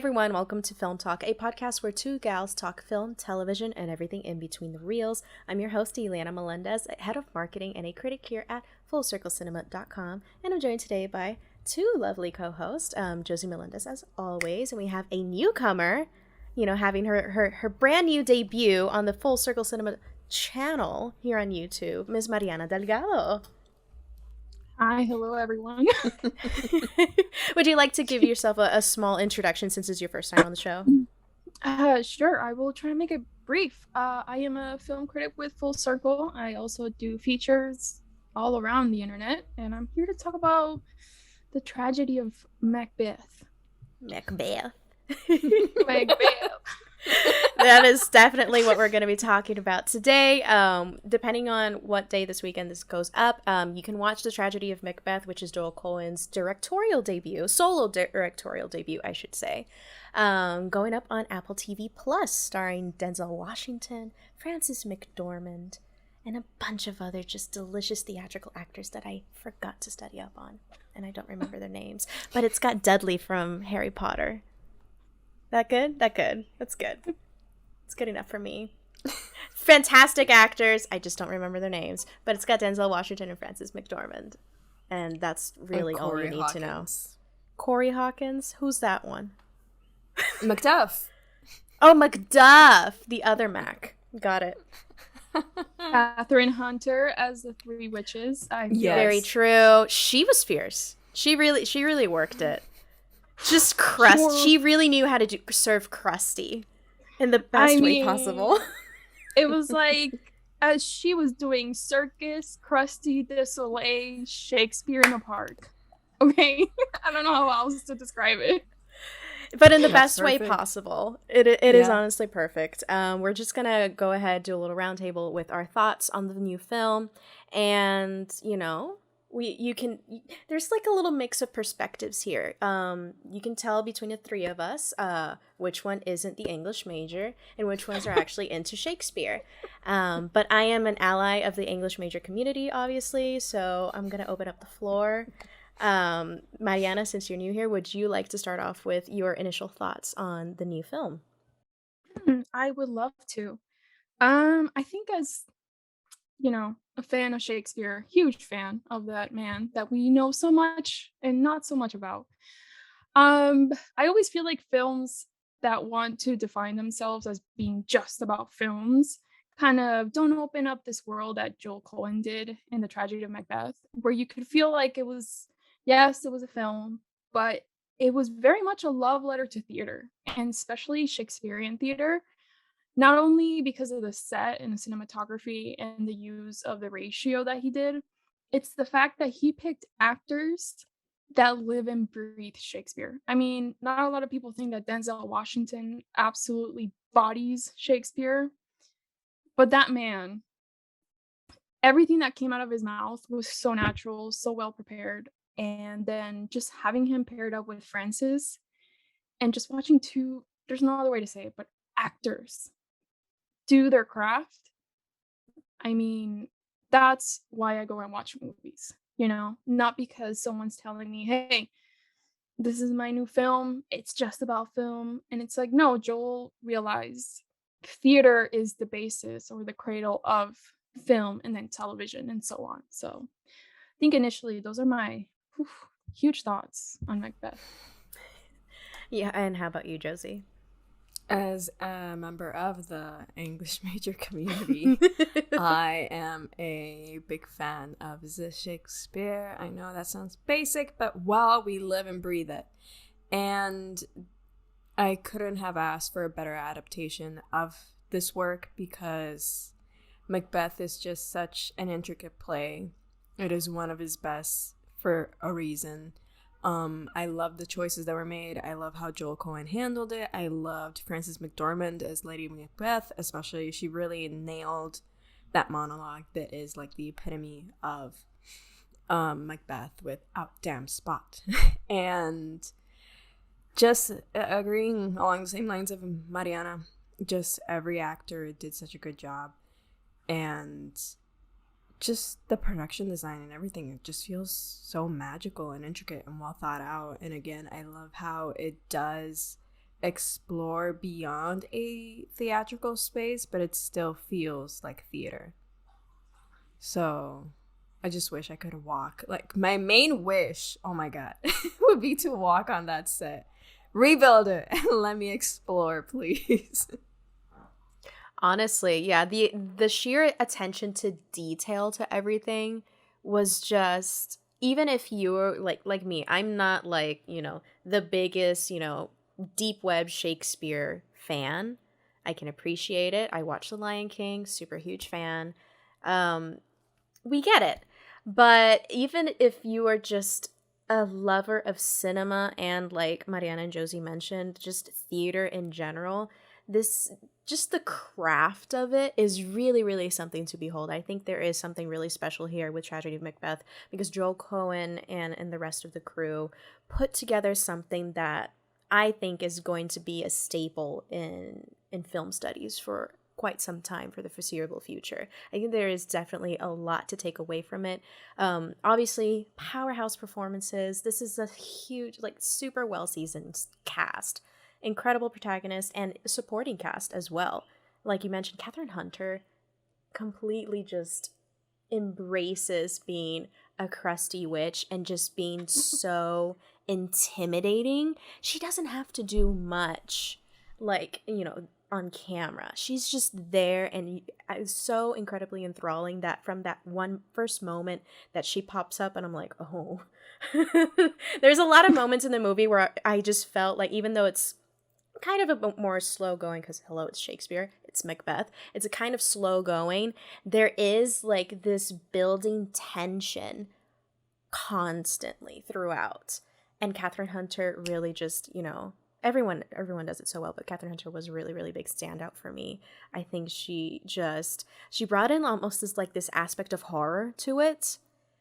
everyone, welcome to Filmme Talk, a podcast where two gals talk film, television, and everything in between the reels. I'm your host, Eliana Melendez, head of marketing and a critic here at fullcirclecinema.com, and I'm joined today by two lovely co-hosts, Josie Melendez as always, and we have a newcomer, having her brand new debut on the Full Circle Cinema channel here on YouTube, Ms. Mariana Delgado. Hi, hello everyone. Would you like to give yourself a small introduction since it's your first time on the show? Sure, I will try to make it brief. I am a film critic with Full Circle. I also do features all around the internet, and I'm here to talk about the tragedy of Macbeth. Macbeth. That is definitely what we're going to be talking about today. Depending on what day this weekend this goes up, you can watch The Tragedy of Macbeth, which is Joel Coen's solo directorial debut, I should say, going up on Apple TV Plus, starring Denzel Washington, Frances McDormand, and a bunch of other just delicious theatrical actors that I forgot to study up on, and I don't remember their names. But it's got Dudley from Harry Potter. That good? That's good. It's good enough for me. Fantastic actors. I just don't remember their names. But it's got Denzel Washington and Frances McDormand. And that's really all you need to know. Corey Hawkins? Who's that one? Macduff. Oh, Macduff. The other Mac. Got it. Catherine Hunter as the Three Witches. Yes. Very true. She was fierce. She really worked it. Just crust. Sure. She really knew how to serve crusty in the best way possible. It was like as she was doing circus, crusty de Soleil, Shakespeare in a park. Okay, I don't know how else to describe it, but in the best way possible. It is honestly perfect. We're just gonna go ahead, do a little roundtable with our thoughts on the new film, and there's like a little mix of perspectives here. You can tell between the three of us which one isn't the English major and which ones are actually into Shakespeare. But I am an ally of the English major community, obviously, so I'm going to open up the floor. Mariana, since you're new here, would you like to start off with your initial thoughts on the new film? I would love to. I think as a fan of Shakespeare, huge fan of that man that we know so much and not so much about. I always feel like films that want to define themselves as being just about films kind of don't open up this world that Joel Coen did in The Tragedy of Macbeth, where you could feel like it was a film, but it was very much a love letter to theater, and especially Shakespearean theater. Not only because of the set and the cinematography and the use of the ratio that he did, it's the fact that he picked actors that live and breathe Shakespeare. I mean, not a lot of people think that Denzel Washington absolutely bodies Shakespeare, but that man, everything that came out of his mouth was so natural, so well prepared. And then just having him paired up with Frances and just watching there's no other way to say it, but actors do their craft. I mean, that's why I go and watch movies, not because someone's telling me, hey, this is my new film, it's just about film. And it's like, no, Joel realized theater is the basis or the cradle of film and then television and so on. So I think initially those are my huge thoughts on Macbeth. Yeah, and how about you, Josie? As a member of the English major community, I am a big fan of the Shakespeare. I know that sounds basic, but we live and breathe it. And I couldn't have asked for a better adaptation of this work because Macbeth is just such an intricate play. It is one of his best for a reason. I love the choices that were made. I love how Joel Coen handled it. I loved Frances McDormand as Lady Macbeth, especially. She really nailed that monologue that is like the epitome of Macbeth with "out damn spot." And just agreeing along the same lines of Mariana, just every actor did such a good job. And just the production design and everything, it just feels so magical and intricate and well thought out. And again, I love how it does explore beyond a theatrical space, but it still feels like theater. So I just wish I could walk. Like, my main wish, oh my God, would be to walk on that set, rebuild it, and let me explore, please. Honestly, yeah, the sheer attention to detail to everything was just, even if you're like me, I'm not like, the biggest, deep web Shakespeare fan. I can appreciate it. I watched The Lion King, super huge fan. Um we get it. But even if you are just a lover of cinema and, like Mariana and Josie mentioned, just theater in general, this just the craft of it is really, really something to behold. I think there is something really special here with Tragedy of Macbeth because Joel Coen and the rest of the crew put together something that I think is going to be a staple in film studies for quite some time, for the foreseeable future. I think there is definitely a lot to take away from it. Obviously, powerhouse performances. This is a huge, like, super well seasoned cast, incredible protagonist, and supporting cast as well. Like you mentioned, Catherine Hunter completely just embraces being a crusty witch and just being so intimidating. She doesn't have to do much, like, on camera. She's just there, and it's so incredibly enthralling that from that one first moment that she pops up, and I'm like, oh. There's a lot of moments in the movie where I just felt like, even though it's kind of a bit more slow going, because hello, it's Shakespeare, it's Macbeth, it's a kind of slow going, there is like this building tension constantly throughout. And Catherine Hunter really just, everyone does it so well, but Catherine Hunter was a really, really big standout for me. I think she brought in almost this aspect of horror to it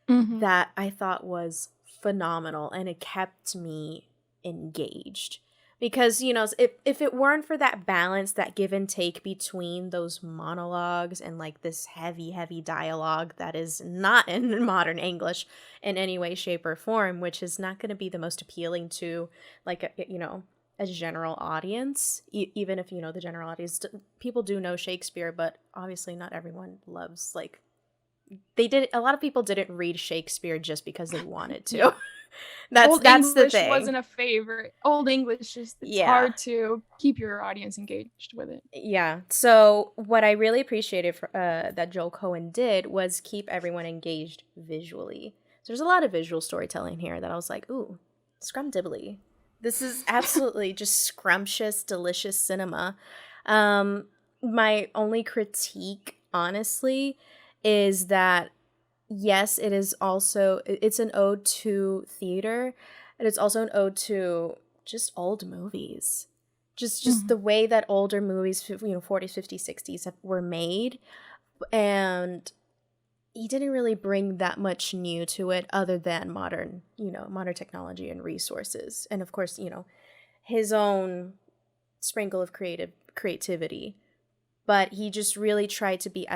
that I thought was phenomenal, and it kept me engaged. Because, if it weren't for that balance, that give and take between those monologues and like this heavy, heavy dialogue that is not in modern English in any way, shape, or form, which is not going to be the most appealing to, like, a general audience, even if, the general audience, people do know Shakespeare, but obviously not everyone loves, like, a lot of people didn't read Shakespeare just because they wanted to. Yeah. That's English the thing. wasn't a favorite. Old English it's hard to keep your audience engaged with it. Yeah. So what I really appreciated that Joel Coen did was keep everyone engaged visually. So there's a lot of visual storytelling here that I was like, ooh, scrumdiddly. This is absolutely just scrumptious, delicious cinema. My only critique, honestly, is that yes, it's an ode to theater, and it's also an ode to just old movies. Just the way that older movies, 40s, 50s, 60s were made. And he didn't really bring that much new to it other than modern technology and resources. And of course, his own sprinkle of creativity. But he just really tried to be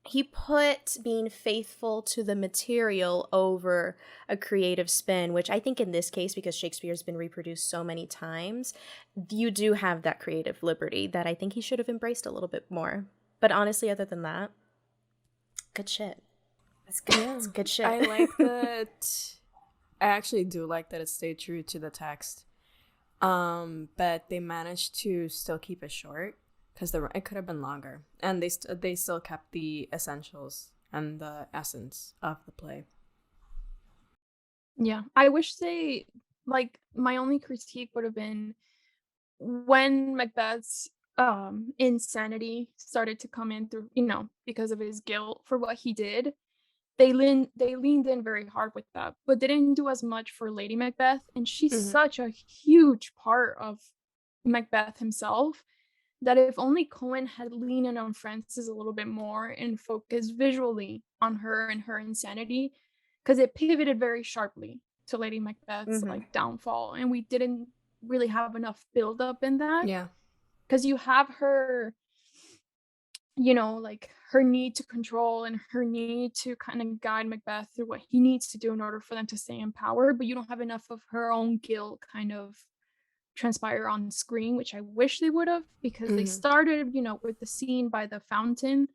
he put being faithful to the material over a creative spin, which I think in this case, because Shakespeare's been reproduced so many times, you do have that creative liberty that I think he should have embraced a little bit more. But honestly, other than that, good shit. That's good. Yeah. It's good shit. I like that. I actually do like that it stayed true to the text. But they managed to still keep it short, because it could have been longer, and they still kept the essentials and the essence of the play. Yeah, I wish my only critique would have been when Macbeth's insanity started to come in through, because of his guilt for what he did. They leaned in very hard with that, but they didn't do as much for Lady Macbeth, and she's such a huge part of Macbeth himself, that if only Coen had leaned in on Frances a little bit more and focused visually on her and her insanity, because it pivoted very sharply to Lady Macbeth's downfall, and we didn't really have enough build up in that. Yeah, because you have her, like her need to control and her need to kind of guide Macbeth through what he needs to do in order for them to stay in power, but you don't have enough of her own guilt kind of transpire on screen, which I wish they would have, because they Mhm. started, with the scene by the fountain,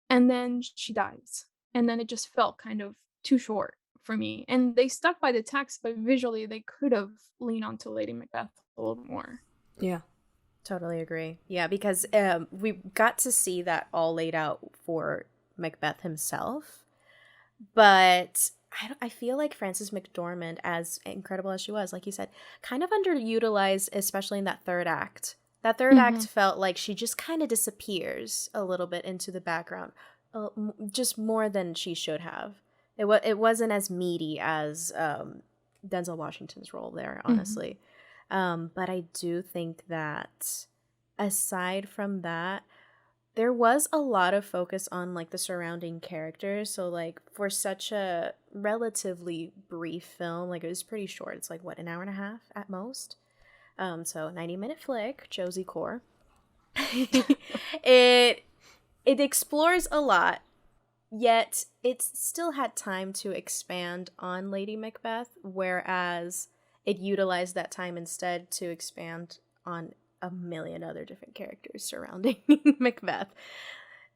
and then she dies. And then it just felt kind of too short for me. And they stuck by the text, but visually they could have leaned onto Lady Macbeth a little more. Yeah. Totally agree. Yeah, because we got to see that all laid out for Macbeth himself, but I feel like Frances McDormand, as incredible as she was, like you said, kind of underutilized, especially in that third act. That third act felt like she just kind of disappears a little bit into the background, just more than she should have. It wasn't as meaty as Denzel Washington's role there, honestly. But I do think that aside from that, there was a lot of focus on like the surrounding characters. So like for such a relatively brief film, like it was pretty short. It's like what, an hour and a half at most. So 90-minute flick, Josie Core. it explores a lot, yet it still had time to expand on Lady Macbeth, whereas it utilized that time instead to expand on a million other different characters surrounding Macbeth.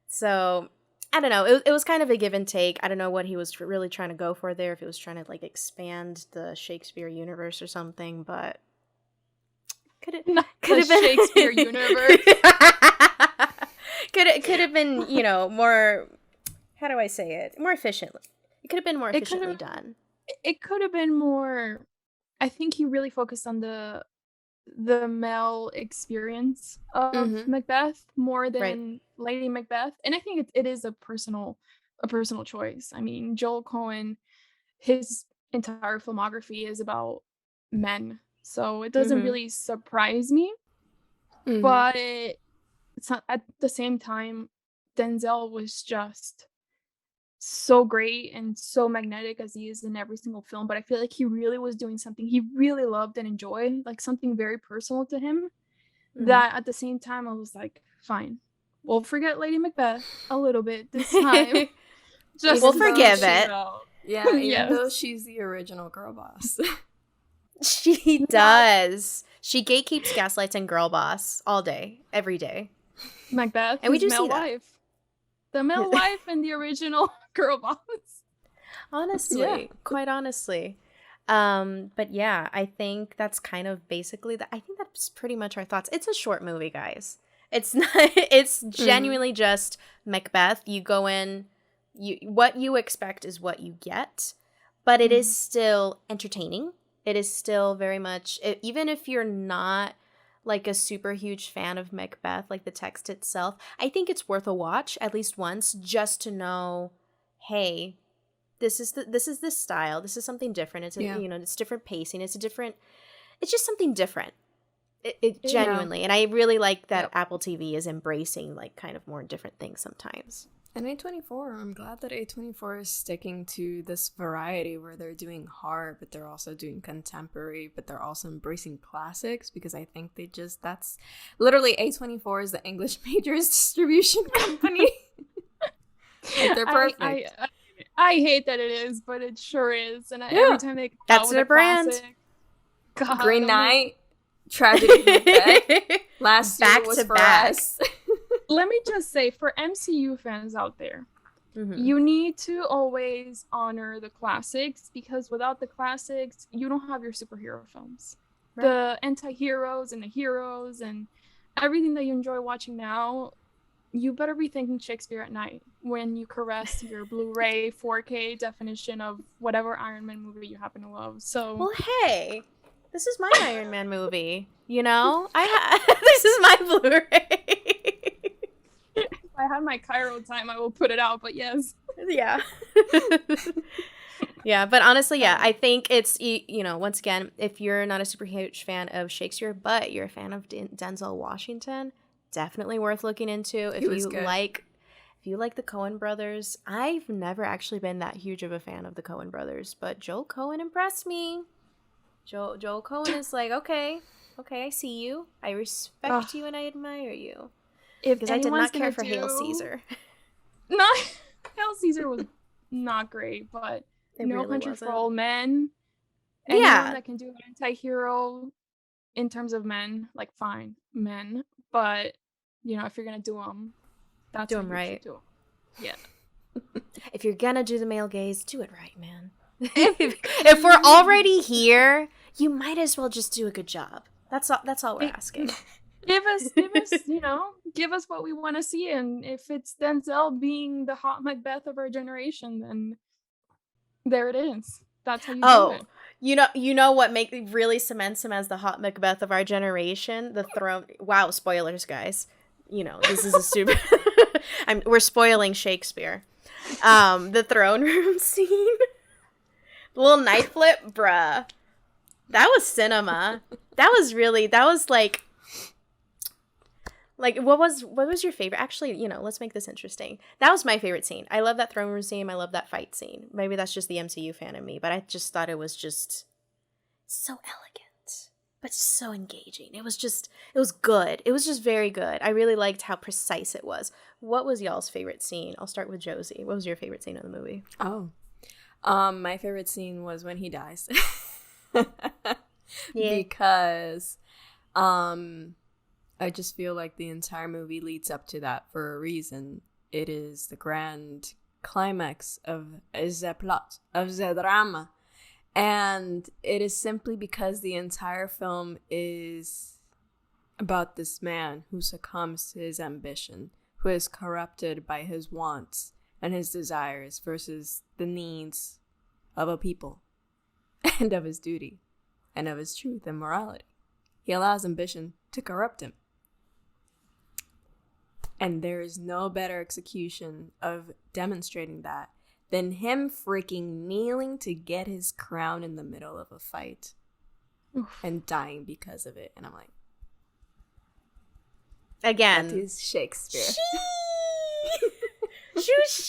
So I don't know. It was kind of a give and take. I don't know what he was really trying to go for there, if he was trying to like expand the Shakespeare universe or something, but could have been Shakespeare universe. could have been, more, how do I say it? More efficiently. It could have been more efficiently done. It could have been more. I think he really focused on the male experience of Macbeth more than Lady Macbeth, and I think it is a personal choice. I mean, Joel Coen, his entire filmography is about men, so it doesn't really surprise me. But it's not, at the same time, Denzel was just so great and so magnetic as he is in every single film, but I feel like he really was doing something he really loved and enjoyed, like something very personal to him, that at the same time I was like, fine, we'll forget Lady Macbeth a little bit this time. Just we'll forgive it. Yeah, even though she's the original girl boss. She does. She gatekeeps, gaslights, and girl boss all day, every day. Macbeth, and we do male see that. wife. The male wife and the original girl boss. Honestly, quite honestly. But yeah, I think that's kind of basically I think that's pretty much our thoughts. It's a short movie, guys. It's not. It's genuinely just Macbeth. You go in, what you expect is what you get, but it is still entertaining. It is still very much, even if you're not like a super huge fan of Macbeth, like the text itself, I think it's worth a watch at least once, just to know, hey, this is this style. This is something different. It's it's different pacing. It's just something different. It genuinely, and I really like that Apple TV is embracing like kind of more different things sometimes. And A24, I'm glad that A24 is sticking to this variety where they're doing horror, but they're also doing contemporary, but they're also embracing classics, because I think that's literally A24 is the English majors distribution company. Like, they're perfect. I hate that it is, but it sure is. And every time they come out with their brand. Classic, God, Green Knight, Tragedy of Macbeth, last year was for us. Let me just say, for MCU fans out there, you need to always honor the classics, because without the classics, you don't have your superhero films. Right. The anti-heroes and the heroes and everything that you enjoy watching now, you better be thinking Shakespeare at night when you caress your Blu-ray 4K definition of whatever Iron Man movie you happen to love. So, well, hey, this is my Iron Man movie. This is my Blu-ray. If I had my Cairo time, I will put it out, but yes. Yeah. Yeah, but honestly, I think it's, once again, if you're not a super huge fan of Shakespeare, but you're a fan of Denzel Washington, definitely worth looking into. If you like the Coen brothers, I've never actually been that huge of a fan of the Coen brothers, but Joel Coen impressed me. Joel Coen is like, okay, I see you. I respect you and I admire you. Because I did not care for Hail Caesar. Hail Caesar was not great, but No Country for Old Men. Anyone that can do an anti-hero in terms of men, like, fine, men, but, you know, if you're gonna do them, that's Do how 'em you right. should do 'em. Yeah. If you're gonna do the male gaze, do it right, man. If we're already here, you might as well just do a good job. That's all we're asking. Give us, you know, give us what we want to see, and if it's Denzel being the hot Macbeth of our generation, then there it is. That's how you do it. You know what really cements him as the hot Macbeth of our generation? The throne. Wow, spoilers, guys. You know, this is a super. We're spoiling Shakespeare. The throne room scene, the little knife flip, bruh. That was cinema. That was like what was your favorite? Actually, you know, let's make this interesting. That was my favorite scene. I love that throne room scene. I love that fight scene. Maybe that's just the MCU fan in me, but I just thought it was just so elegant, but so engaging. It was good. It was just very good. I really liked how precise it was. What was y'all's favorite scene? I'll start with Josie. What was your favorite scene of the movie? Oh, my favorite scene was when he dies. Yeah. Because, I just feel like the entire movie leads up to that for a reason. It is the grand climax of the plot, of the drama. And it is simply because the entire film is about this man who succumbs to his ambition, who is corrupted by his wants and his desires versus the needs of a people and of his duty and of his truth and morality. He allows ambition to corrupt him. And there is no better execution of demonstrating that than him freaking kneeling to get his crown in the middle of a fight. Oof. And dying because of it. And I'm like, again, that is Shakespeare. She.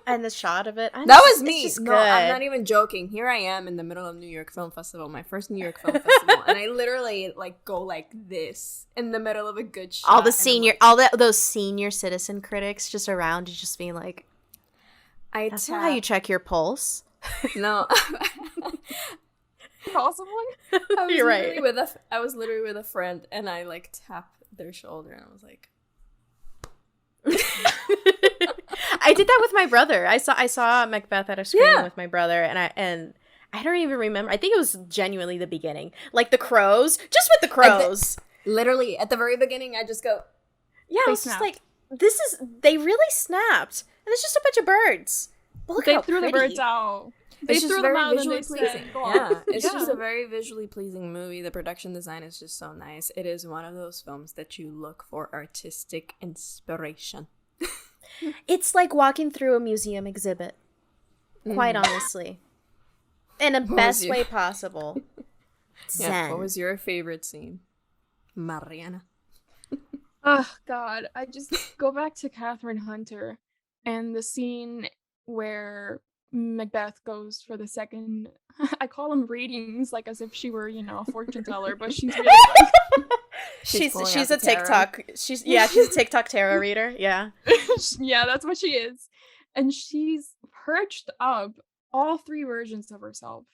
And the shot of it. That was me. No, I'm not even joking. Here I am in the middle of New York Film Festival, my first New York Film Festival, and I literally like go like this in the middle of a good shot. Those senior citizen critics just around you, just being like, "That's not how you check your pulse." No. Possibly. You're right. I was literally with a friend, and I like tapped their shoulder, and I was like. I did that with my brother. I saw Macbeth at a screening with my brother, and I don't even remember. I think it was genuinely the beginning, like the crows, just with the crows. Literally at the very beginning, I just go. Yeah, I was just like, they really snapped, and it's just a bunch of birds. But look how threw pretty. the birds out. They threw them out and they said, it's just a very visually pleasing movie. The production design is just so nice. It is one of those films that you look for artistic inspiration. It's like walking through a museum exhibit, quite honestly, in the best way possible. Yeah, what was your favorite scene, Mariana? Oh, God. I just go back to Catherine Hunter and the scene where Macbeth goes for the second. I call them readings, like as if she were, you know, a fortune teller, but she's really like. She's a TikTok. She's a TikTok tarot reader. Yeah. Yeah, that's what she is. And she's perched up all three versions of herself.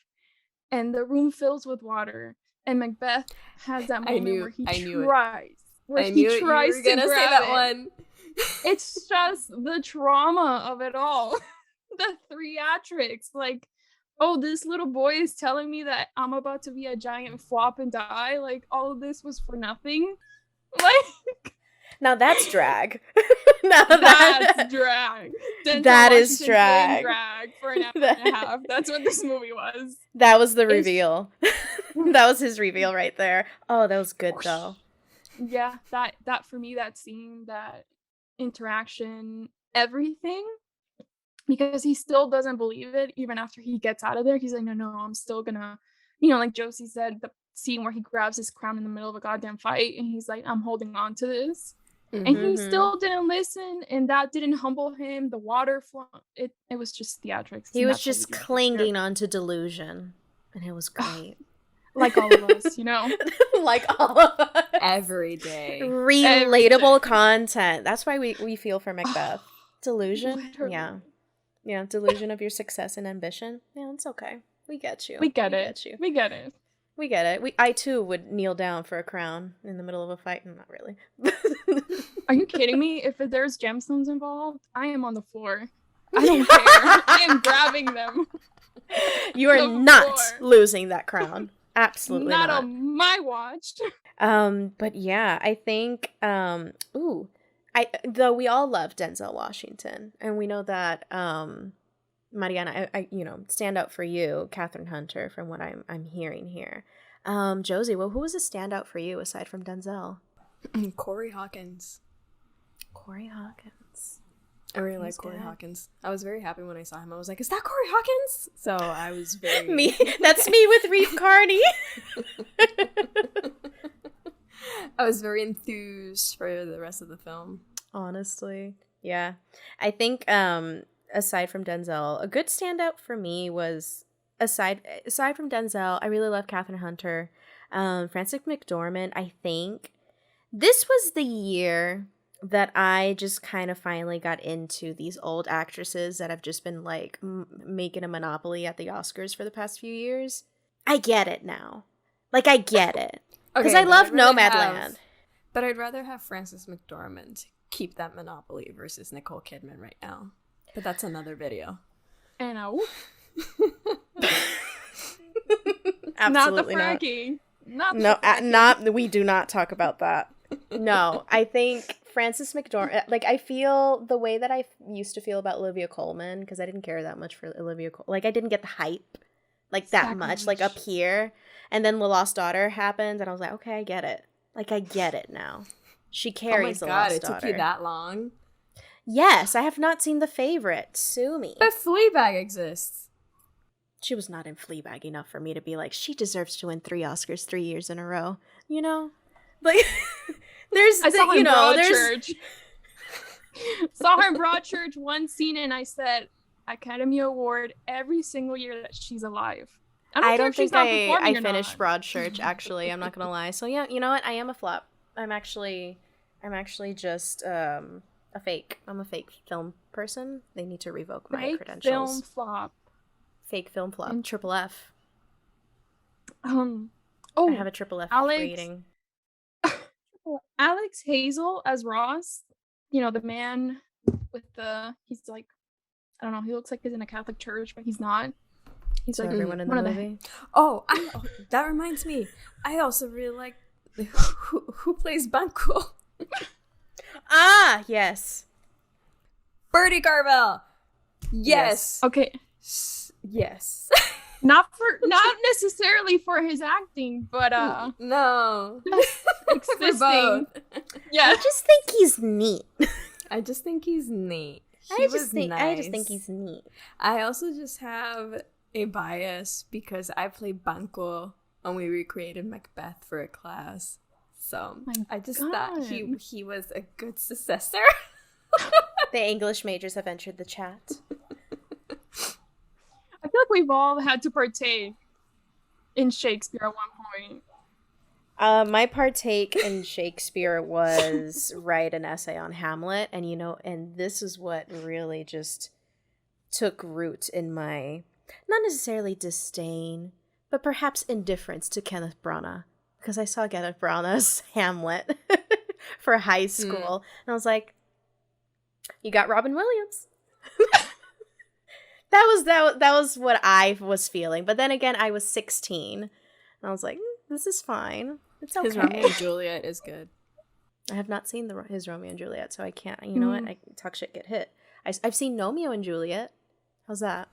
And the room fills with water. And Macbeth has that moment where he tries. He tries to grab say that one. It's just the trauma of it all. The theatrics. Like, oh, this little boy is telling me that I'm about to be a giant flop and die. Like, all of this was for nothing. Like, now that's drag. That's drag. That is drag. Drag for an hour and a half. That's what this movie was. That was the reveal. That was his reveal right there. Oh, that was good though. Yeah, that for me, that scene, that interaction, everything. Because he still doesn't believe it, even after he gets out of there. He's like, no, I'm still gonna, you know, like Josie said, the scene where he grabs his crown in the middle of a goddamn fight, and he's like, I'm holding on to this. Mm-hmm. And he still didn't listen, and that didn't humble him. The water flow, it was just theatrics. He was just clinging onto delusion, and it was great. Like all of us, you know? Like all of us. Every day. Relatable content. That's why we feel for Macbeth. Delusion? Literally. Yeah, delusion of your success and ambition. Yeah, it's okay. We get you. We get it. We get it. I too would kneel down for a crown in the middle of a fight. Not really. Are you kidding me? If there's gemstones involved, I am on the floor. I don't care. I am grabbing them. You are not losing that crown. Absolutely not. Not on my watch. But yeah, I think though we all love Denzel Washington, and we know that Mariana, I standout for you, Catherine Hunter, from what I'm hearing here. Josie, well, who was a standout for you aside from Denzel? Corey Hawkins. Corey Hawkins. I really like Corey Hawkins. I was very happy when I saw him. I was like, is that Corey Hawkins? So I was very... That's me with Reeve Carney. I was very enthused for the rest of the film. Honestly. Yeah. I think aside from Denzel, a good standout for me was, aside from Denzel, I really love Catherine Hunter. Frances McDormand, I think. This was the year that I just kind of finally got into these old actresses that have just been like making a monopoly at the Oscars for the past few years. I get it now. Like, I get it. Because I love Nomadland. But I'd rather have Frances McDormand keep that monopoly versus Nicole Kidman right now. But that's another video. And Absolutely not the Frankie. Not we do not talk about that. No, I think Frances McDormand, like, I feel the way that I used to feel about Olivia Colman, because I didn't care that much for Olivia Colman. Like, I didn't get the hype, like, that much, like, up here. And then The Lost Daughter happened, and I was like, okay, I get it. Like, I get it now. She carries The Lost Daughter. Oh my god, it took you that long? Yes, I have not seen The Favorite. Sue me. But Fleabag exists. She was not in Fleabag enough for me to be like, she deserves to win 3 Oscars 3 years in a row. You know? Like... I saw her in Broadchurch. Saw her in Broadchurch, one scene, and I said, Academy Award every single year that she's alive. I don't think I finished Broadchurch, actually. I'm not gonna lie. So yeah, you know what? I am a flop. I'm actually just a fake. I'm a fake film person. They need to revoke my credentials. Film flop. Fake film flop. Triple F. I have a triple F rating. Alex Hazel as Ross, the man with he's like, I don't know, he looks like he's in a Catholic church, but he's not. He's so like everyone in the movie. That reminds me. I also really like who plays Banquo. Yes. Bertie Carvel. Yes. Okay. Yes. Not necessarily for his acting, but no. Existing. Yeah. I just think he's neat. I just think he's neat. I just think he's neat. I also just have a bias because I played Banquo when we recreated Macbeth for a class. So I just thought he was a good successor. The English majors have entered the chat. I feel like we've all had to partake in Shakespeare at one point. My partake in Shakespeare was write an essay on Hamlet, and this is what really just took root in my, not necessarily disdain, but perhaps indifference to Kenneth Branagh, because I saw Kenneth Branagh's Hamlet for high school, and I was like, you got Robin Williams. That was what I was feeling. But then again, I was 16. And I was like, this is fine. It's okay. His Romeo and Juliet is good. I have not seen his Romeo and Juliet, so I can't. You know what? I talk shit, get hit. I've seen Romeo and Juliet. How's that?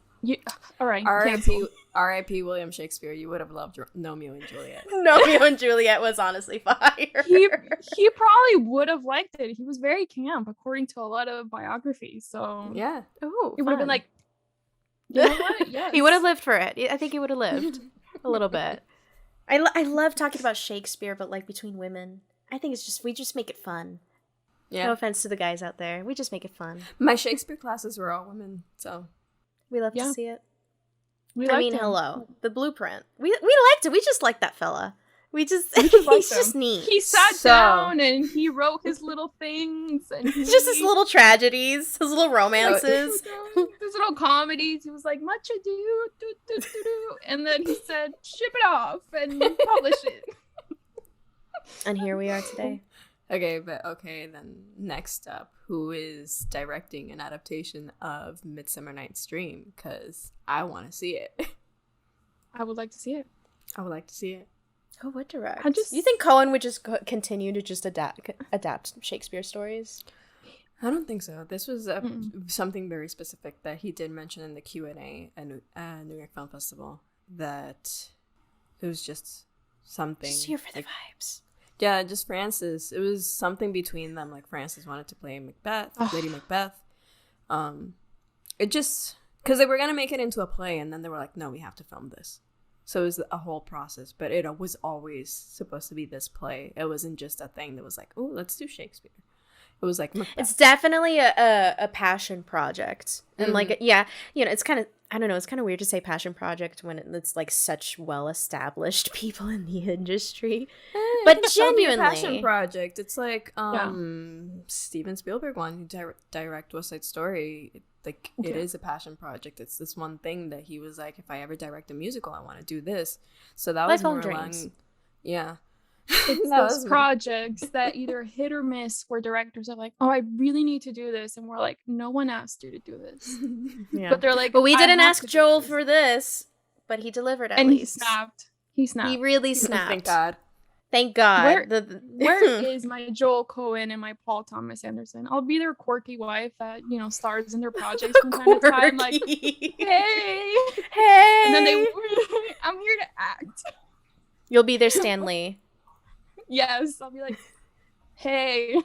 All right. R.I.P. William Shakespeare. You would have loved Romeo and Juliet. Romeo and Juliet was honestly fire. He probably would have liked it. He was very camp, according to a lot of biographies. So yeah. Oh, he would have been like, you know what? Yes. He would have lived for it. I think he would have lived a little bit. I love talking about Shakespeare, but like between women. I think we just make it fun. Yeah. No offense to the guys out there. We just make it fun. My Shakespeare classes were all women, so we love to see it. Hello. The Blueprint. We liked it. We just liked that fella. We just We just like he's just him. neat. He sat down and he wrote his little things, and It's just his little tragedies, his little romances. his little comedies. He was like, much ado, do, do, do, do. And then he said, ship it off and publish it. And here we are today. Okay, then next up, who is directing an adaptation of Midsummer Night's Dream? Because I want to see it. I would like to see it. I would like to see it. Who would direct? I You think Coen would just continue to just adapt Shakespeare stories? I don't think so. This was something very specific that he did mention in the Q&A at New York Film Festival, that it was just something. Just here for the vibes. Yeah, just Frances. It was something between them. Like, Frances wanted to play Macbeth, Lady Macbeth. It just, because they were going to make it into a play, and then they were like, no, we have to film this. So it was a whole process, but it was always supposed to be this play. It wasn't just a thing that was like, oh, let's do Shakespeare. It was like Macbeth. It's definitely a passion project. And like, yeah, you know, it's kind of, I don't know, it's kind of weird to say passion project when it's like such well-established people in the industry. But genuinely, a passion project. It's like Steven Spielberg wanted to direct West Side Story. Like, it is a passion project. It's this one thing that he was like, if I ever direct a musical, I want to do this. So that was more along, yeah. It's those projects that either hit or miss, where directors are like, oh, I really need to do this, and we're like, no one asked you to do this. Yeah. But they're like, but we didn't ask Joel for this, but he delivered at least. He snapped. He really snapped. Thank God. Thank God. Where is my Joel Coen and my Paul Thomas Anderson? I'll be their quirky wife that, you know, stars in their projects from time to time. Like, hey. And then I'm here to act. You'll be their Stan Lee. Yes, I'll be like, hey.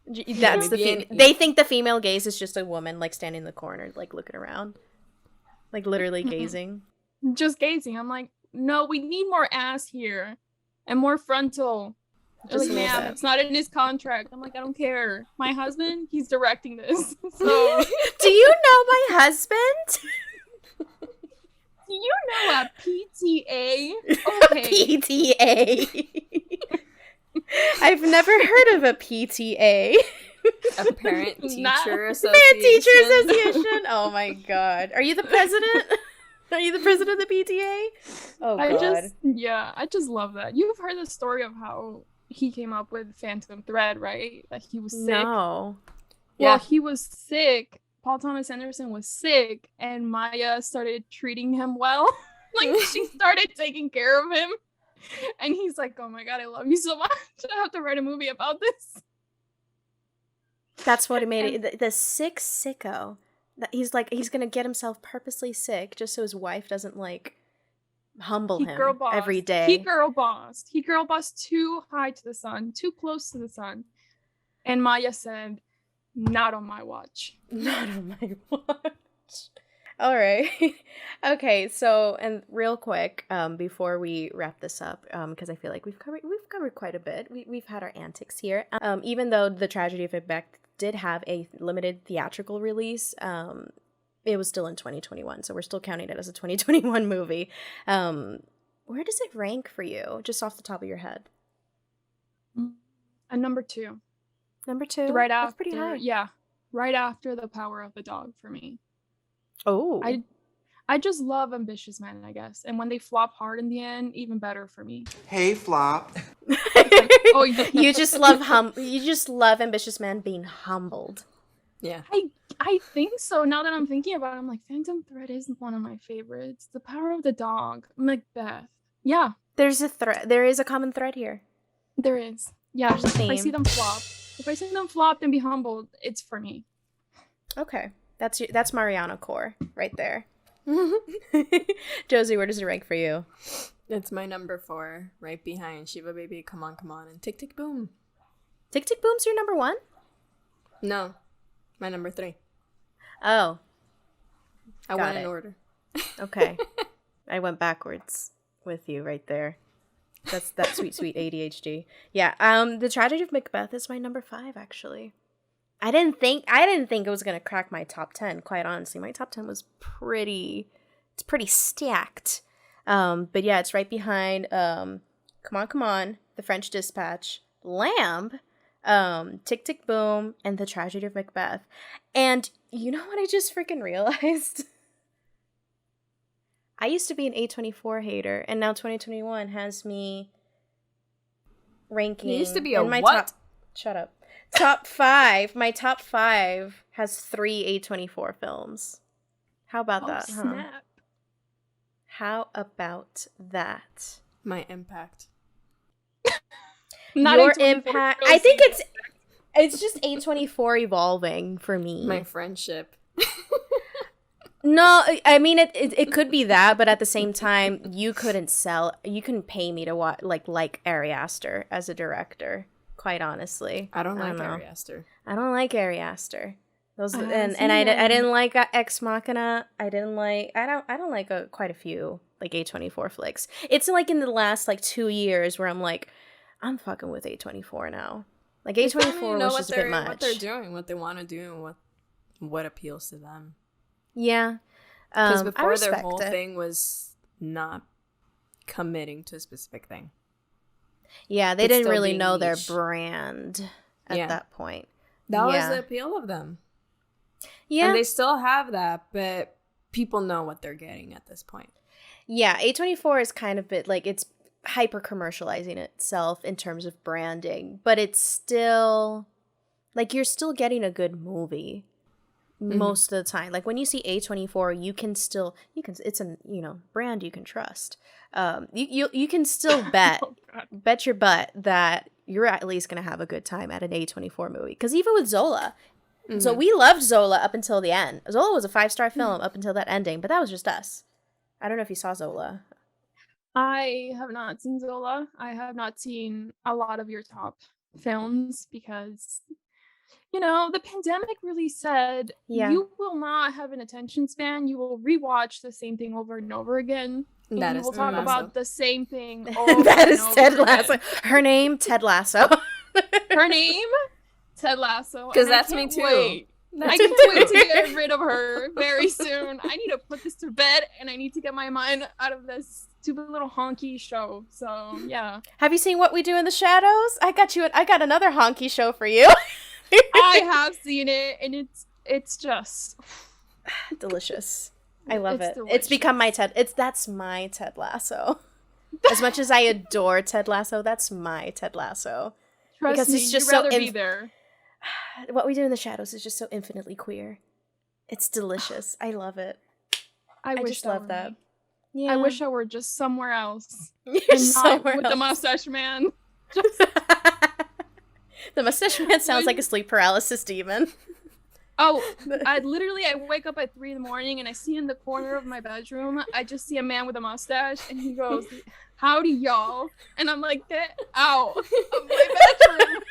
That's they think the female gaze is just a woman like standing in the corner, like looking around, like literally gazing. Just gazing. I'm like, no, we need more ass here and more frontal. Just like, ma'am, it's not in his contract. I'm like, I don't care. My husband, he's directing this. So, do you know my husband? Do you know a PTA? Okay. PTA. I've never heard of a PTA. A Parent Teacher Association. Parent Teacher Association. Oh my God. Are you the president? Are you the president of the PTA? Oh God. I just love that. You've heard the story of how he came up with Phantom Thread, right? That he was sick. No. Well, he was sick. Paul Thomas Anderson was sick, and Maya started treating him well. Like, she started taking care of him. And he's like, oh my God, I love you so much. I have to write a movie about this. That's what it made it. The sick sicko. He's like, he's going to get himself purposely sick just so his wife doesn't, like, humble him every day. He girl bossed. He girl bossed too high to the sun, too close to the sun. And Maya said, not on my watch. Not on my watch. All right. Okay, so, and real quick, before we wrap this up, because I feel like we've covered quite a bit. We've had our antics here. Even though The Tragedy of Macbeth did have a limited theatrical release, it was still in 2021, so we're still counting it as a 2021 movie. Where does it rank for you, just off the top of your head? A number 2. Number 2? Right after, that's pretty high. Yeah, right after The Power of the Dog for me. Oh. I just love ambitious men, I guess. And when they flop hard in the end, even better for me. Hey, flop. Oh, yeah. You just love ambitious men being humbled. Yeah. I think so. Now that I'm thinking about it, I'm like, Phantom Thread is one of my favorites. The Power of the Dog, Macbeth. Yeah. There is a common thread here. There is. Yeah. There's a theme. If I see them flop and be humbled, it's for me. Okay. That's Mariana core right there. Josie, where does it rank for you? It's my number 4, right behind Shiva Baby, Come On, and Tick Tick Boom. Tick Tick Boom's your number 1? No, my number 3. Oh. I went in order. Okay. I went backwards with you right there. That's that sweet ADHD. Yeah, The Tragedy of Macbeth is my number 5, actually. I didn't think it was gonna crack my top 10, quite honestly. My top 10 was pretty stacked. But yeah, it's right behind Come On, The French Dispatch, Lamb, Tick, Tick, Boom, and The Tragedy of Macbeth. And you know what I just freaking realized? I used to be an A24 hater, and now 2021 has me ranking. You used to be a my what? Shut up. Top 5. My top 5 has 3 A24 films. How about that, huh? Snap. How about that? My impact. Not Your A24 impact. films. I think it's just A24 evolving for me. My friendship. No, I mean it could be that, but at the same time, you couldn't pay me to watch like Ari Aster as a director. Quite honestly, I don't like know. Ari Aster. I don't like Ari Aster. Those I I didn't like Ex Machina. I don't like quite a few like A24 flicks. It's like in the last like 2 years where I'm like, I'm fucking with A24 now. Like A24 was just a bit much. What they're doing, what they want to do, and what appeals to them. Yeah, Because I before their respect whole it. thing was not committing to a specific thing. Yeah, they It's didn't still really being know their niche. brand at Yeah. that point. That was Yeah. the appeal of them. Yeah, And they still have that, but people know what they're getting at this point. yeah. A24 is kind of bit like it's hyper commercializing itself in terms of branding, but it's still like you're still getting a good movie most of the time. Like when you see A24, you can it's a brand you can trust. You can still bet Oh, God. bet your butt that you're at least gonna have a good time at an A24 movie. Because even with Zola, so we loved Zola up until the end. Zola was a 5-star film up until that ending, but that was just us. I don't know if you saw Zola. I have not seen Zola. I have not seen a lot of your top films because, the pandemic really said Yeah. you will not have an attention span. You will rewatch the same thing over and over again. And That you is will talk Ted about the same thing over That and is over Ted again. Lasso. Her name, Ted Lasso. Her name, Ted Lasso. Because and I that's me can't too. wait. I That's can't me wait too. to get rid of her very soon. I need to put this to bed, and I need to get my mind out of this stupid little honky show. So yeah, Have you seen What We Do in the Shadows? I got another honky show for you. I have seen it, and it's just Delicious. I love It's it. It's become my that's my Ted Lasso. As much as I adore Ted Lasso, that's my Ted Lasso. trust Because me. it's just you'd so rather be there. What We Do in the Shadows is just so infinitely queer. It's delicious. I love it. I wish just love were that. me. Yeah. I wish I were just somewhere else, You're and not somewhere with the else. mustache man. The mustache man sounds like a sleep paralysis demon. Oh, I wake up at 3 a.m. and I see in the corner of my bedroom, I just see a man with a mustache, and he goes, "Howdy, y'all," and I'm like, "Get out of my bedroom!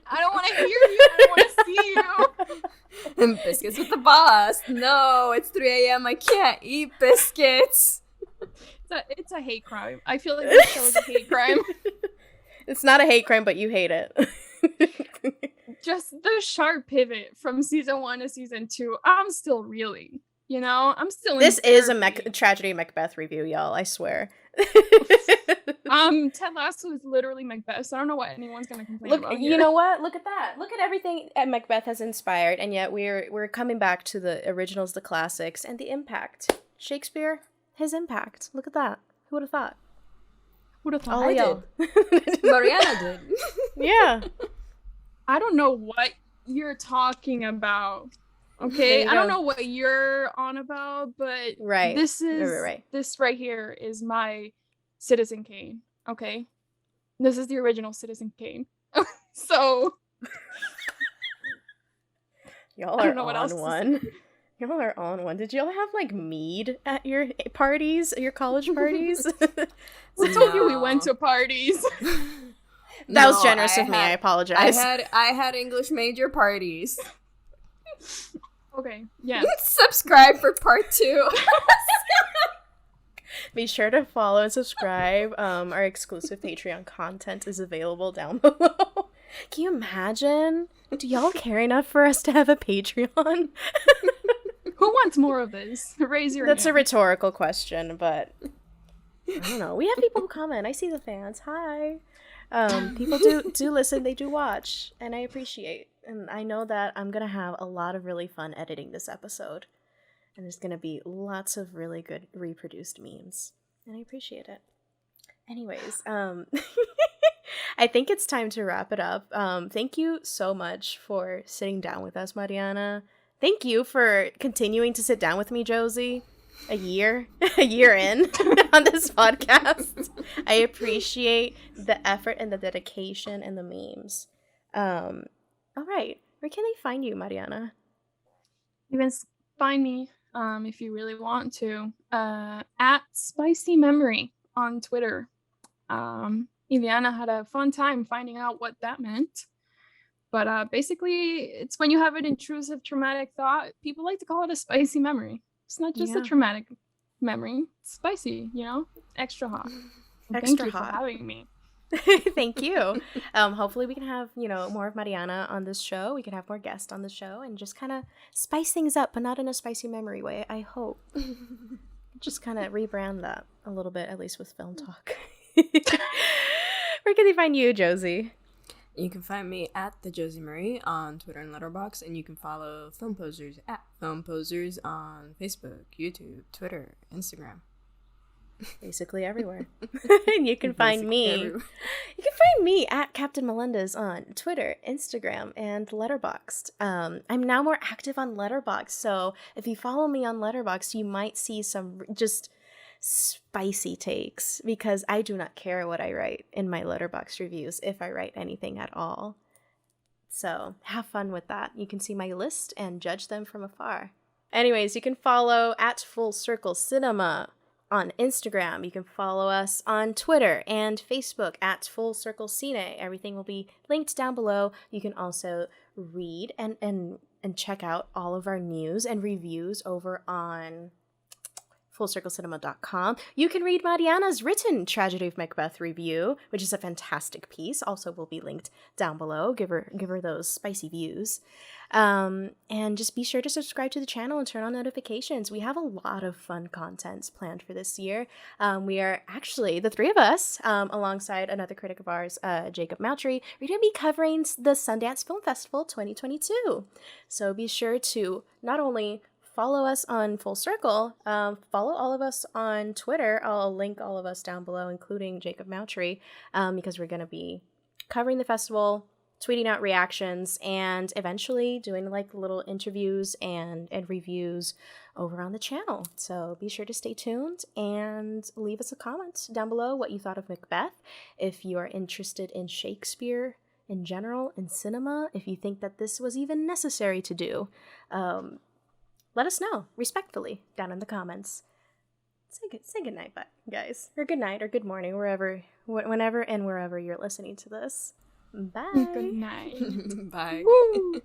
I don't want to hear you. I don't want to see you." And biscuits with the boss. No, it's 3 a.m. I can't eat biscuits. It's a hate crime. I feel like this show is a hate crime. It's not a hate crime, but you hate it. Just the sharp pivot from season 1 to season 2. I'm still reeling. I'm still. This in is a therapy. Tragedy of Macbeth review, y'all. I swear. Ted Lasso is literally Macbeth. So I don't know what anyone's gonna complain Look, about. you know what? Look at that. Look at everything Macbeth has inspired, and yet we're coming back to the originals, the classics, and the impact. Shakespeare, his impact. Look at that. Who would have thought? Would have thought. All I of y'all. Mariana did. Yeah. I don't know what you're talking about. There Okay, you I don't go. know what you're on about, but Right. this is Right. this right here is my Citizen Kane. Okay, this is the original Citizen Kane. So Y'all I are don't know what else on to one. Y'all are on one. Did y'all have like mead at your parties, your college parties? we told you we No. went to parties. That was No, generous of me. I apologize. I had English major parties. Okay, yeah. Subscribe for part 2. Be sure to follow and subscribe. Our exclusive Patreon content is available down below. Can you imagine? Do y'all care enough for us to have a Patreon? Who wants more of this? Raise your That's a hand. rhetorical question, but I don't know. We have people who comment. I see the fans. Hi. People do listen. They do watch, and I appreciate. And I know that I'm gonna have a lot of really fun editing this episode, and there's gonna be lots of really good reproduced memes, and I appreciate it. Anyways, I think it's time to wrap it up. Thank you so much for sitting down with us, Mariana. Thank you for continuing to sit down with me, Josie. A year in on this podcast. I appreciate the effort and the dedication and the memes. All right. Where can they find you, Mariana? You can find me, if you really want to, at Spicy Memory on Twitter. Ileana had a fun time finding out what that meant. But basically, it's when you have an intrusive traumatic thought, people like to call it a spicy memory. It's not just a traumatic memory. It's spicy, extra hot. Extra Thank you hot. for having me. Thank you. Hopefully we can have, more of Mariana on this show. We can have more guests on the show and just kind of spice things up, but not in a spicy memory way, I hope. Just kind of rebrand that a little bit, at least with Filmme Talk. Where can they find you, Josie? You can find me at the Josie Marie on Twitter and Letterboxd, and you can follow Film Posers at Film Posers on Facebook, YouTube, Twitter, Instagram. Basically everywhere. And you can find me. You can find me at Captain Melendez on Twitter, Instagram, and Letterboxd. I'm now more active on Letterboxd, so if you follow me on Letterboxd, you might see some just spicy takes, because I do not care what I write in my Letterboxd reviews, if I write anything at all. So have fun with that. You can see my list and judge them from afar. Anyways, you can follow at Full Circle Cinema on Instagram. You can follow us on Twitter and Facebook at Full Circle Cine. Everything will be linked down below. You can also read and check out all of our news and reviews over on fullcirclecinema.com. You can read Mariana's written Tragedy of Macbeth review, which is a fantastic piece. Also will be linked down below. Give her those spicy views. And just be sure to subscribe to the channel and turn on notifications. We have a lot of fun content planned for this year. We are actually, the three of us, alongside another critic of ours, Jacob Moutry, we're going to be covering the Sundance Film Festival 2022. So be sure to not only follow us on Full Circle, follow all of us on Twitter. I'll link all of us down below, including Jacob Moutry, because we're going to be covering the festival, tweeting out reactions, and eventually doing like little interviews and reviews over on the channel. So be sure to stay tuned and leave us a comment down below what you thought of Macbeth. If you are interested in Shakespeare in general, in cinema, if you think that this was even necessary to do, let us know respectfully down in the comments. Say good night, guys, or good night, or good morning, whenever and wherever you're listening to this. Bye. Good night. Bye. Woo.